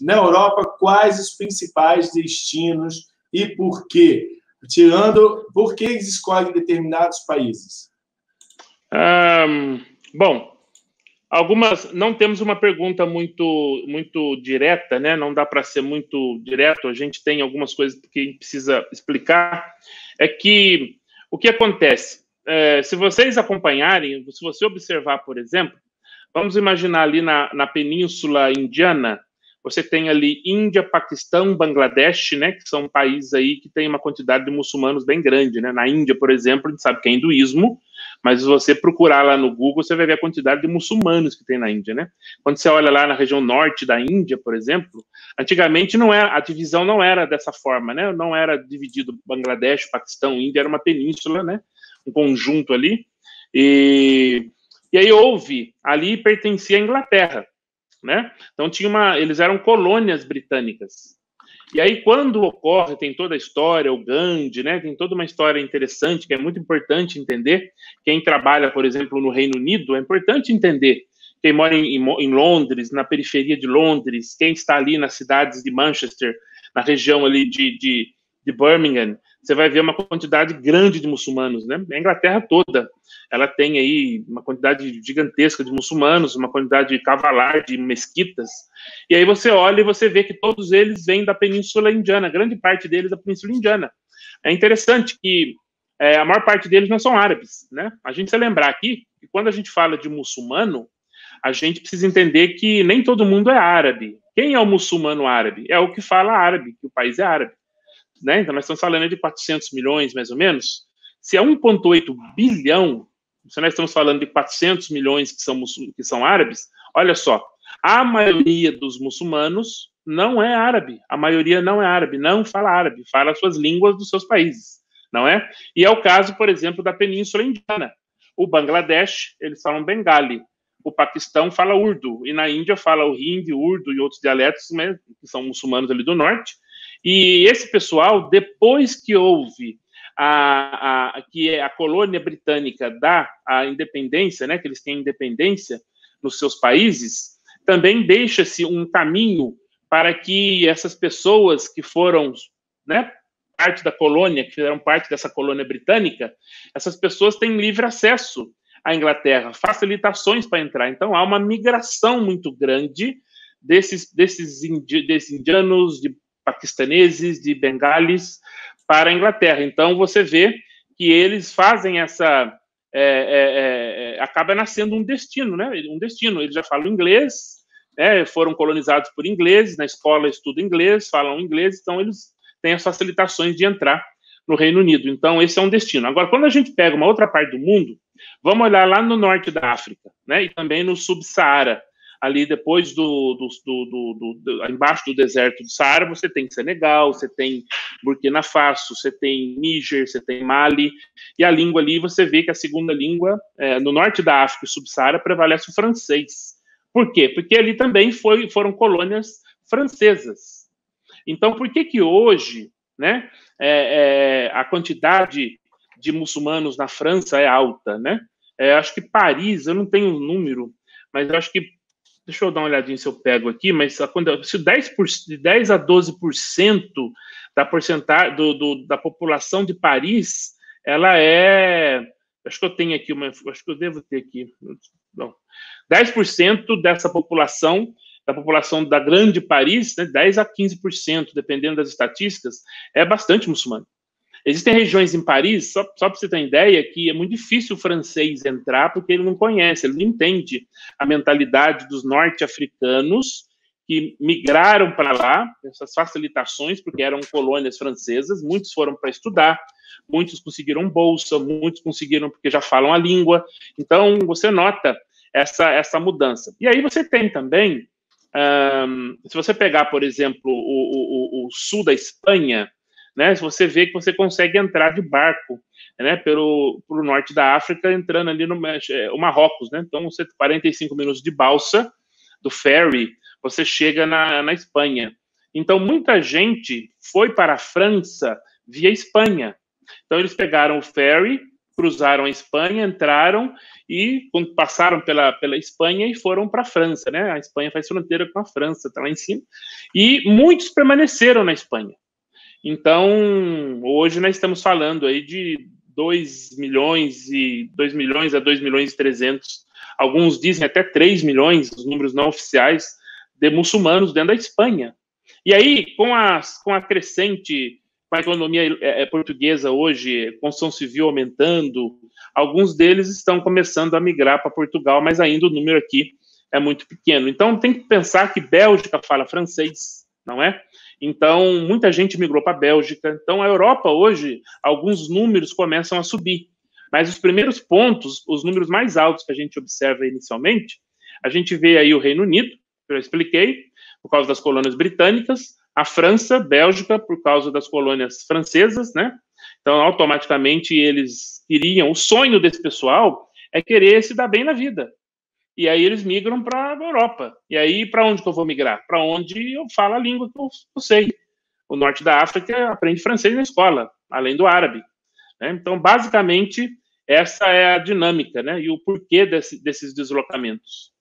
Na Europa, quais os principais destinos e por quê? Por que eles escolhem determinados países? Bom, não temos uma pergunta muito direta, né? Não dá para ser muito direto. A gente tem algumas coisas que a gente precisa explicar. É que o que acontece? Se vocês acompanharem, se você observar, por exemplo, vamos imaginar ali na Península Indiana, você tem ali Índia, Paquistão, Bangladesh, né, que são países aí que tem uma quantidade de muçulmanos bem grande, né? Na Índia, por exemplo, a gente sabe que é hinduísmo, mas se você procurar lá no Google, você vai ver a quantidade de muçulmanos que tem na Índia, né? Quando você olha lá na região norte da Índia, por exemplo, antigamente a divisão não era dessa forma, né? Não era dividido Bangladesh, Paquistão, Índia, era uma península, né? Um conjunto ali. E aí ali pertencia à Inglaterra, né? Então eles eram colônias britânicas. E aí quando ocorre, tem toda a história, o Gandhi, né? Tem toda uma história interessante que é muito importante entender. Quem trabalha, por exemplo, no Reino Unido, é importante entender. Quem mora em Londres, na periferia de Londres, quem está ali nas cidades de Manchester, na região ali de Birmingham, você vai ver uma quantidade grande de muçulmanos, né? A Inglaterra toda, ela tem aí uma quantidade gigantesca de muçulmanos, uma quantidade cavalar de mesquitas, e aí você olha e você vê que todos eles vêm da Península Indiana, grande parte deles da Península Indiana. É interessante que a maior parte deles não são árabes, né? A gente precisa lembrar aqui que quando a gente fala de muçulmano, a gente precisa entender que nem todo mundo é árabe. Quem é o muçulmano árabe? É o que fala árabe, que o país é árabe. Né? Então, nós estamos falando de 400 milhões, mais ou menos. Se é 1,8 bilhão, se nós estamos falando de 400 milhões que são árabes, olha só, a maioria dos muçulmanos não é árabe. A maioria não é árabe, não fala árabe, fala as suas línguas dos seus países, não é? E é o caso, por exemplo, da Península Indiana. O Bangladesh, eles falam Bengali. O Paquistão fala Urdu. E na Índia fala o Hindi, Urdu e outros dialetos, né, que são muçulmanos ali do norte. E esse pessoal, depois que houve que a colônia britânica dá a independência, né, que eles têm independência nos seus países, também deixa-se um caminho para que essas pessoas que foram, né, parte da colônia, que fizeram parte dessa colônia britânica, essas pessoas têm livre acesso à Inglaterra, facilitações para entrar. Então, há uma migração muito grande desses indianos, de paquistaneses, de bengalis, para a Inglaterra. Então, você vê que eles fazem acaba nascendo um destino, né? Um destino. Eles já falam inglês, foram colonizados por ingleses, na escola estudam inglês, falam inglês, então eles têm as facilitações de entrar no Reino Unido. Então, esse é um destino. Agora, quando a gente pega uma outra parte do mundo, vamos olhar lá no norte da África, né? E também no Subsaara. Ali depois embaixo do deserto do Saara, você tem Senegal, você tem Burkina Faso, você tem Níger, você tem Mali, e a língua ali, você vê que a segunda língua, no norte da África e Subsaara, prevalece o francês. Por quê? Porque ali também foram colônias francesas. Então, por que hoje, né, a quantidade de muçulmanos na França é alta, né? Acho que Paris, eu não tenho o número, mas eu acho que deixa eu dar uma olhadinha se eu pego aqui, mas se 10 a 12% da porcentagem da população de Paris, ela acho que eu tenho aqui acho que eu devo ter aqui, não, 10% dessa população, da população da grande Paris, né, 10 a 15%, dependendo das estatísticas, é bastante muçulmano. Existem regiões em Paris, só para você ter uma ideia, que é muito difícil o francês entrar porque ele não conhece, ele não entende a mentalidade dos norte-africanos que migraram para lá, essas facilitações, porque eram colônias francesas, muitos foram para estudar, muitos conseguiram bolsa, muitos conseguiram porque já falam a língua. Então, você nota essa mudança. E aí você tem também, se você pegar, por exemplo, o sul da Espanha, né, você vê que você consegue entrar de barco, né, pelo norte da África, entrando ali no Marrocos, né? Então, 45 minutos de balsa, do ferry, você chega na Espanha. Então, muita gente foi para a França via Espanha. Então, eles pegaram o ferry, cruzaram a Espanha, entraram e passaram pela Espanha e foram para a França, né? A Espanha faz fronteira com a França, está lá em cima. E muitos permaneceram na Espanha. Então, hoje nós estamos falando aí de 2 milhões a 2 milhões e 300, alguns dizem até 3 milhões, os números não oficiais, de muçulmanos dentro da Espanha. E aí, com a crescente, com a economia portuguesa hoje, construção civil aumentando, alguns deles estão começando a migrar para Portugal, mas ainda o número aqui é muito pequeno. Então, tem que pensar que Bélgica fala francês, não é? Então, muita gente migrou para a Bélgica. Então, a Europa hoje, alguns números começam a subir. Mas os primeiros pontos, os números mais altos que a gente observa inicialmente, a gente vê aí o Reino Unido, que eu expliquei, por causa das colônias britânicas, a França, Bélgica, por causa das colônias francesas, né? Então, automaticamente, eles queriam... O sonho desse pessoal é querer se dar bem na vida. E aí eles migram para a Europa. E aí, para onde que eu vou migrar? Para onde eu falo a língua que eu sei. O norte da África aprende francês na escola, além do árabe. Né? Então, basicamente, essa é a dinâmica, né? E o porquê desses deslocamentos.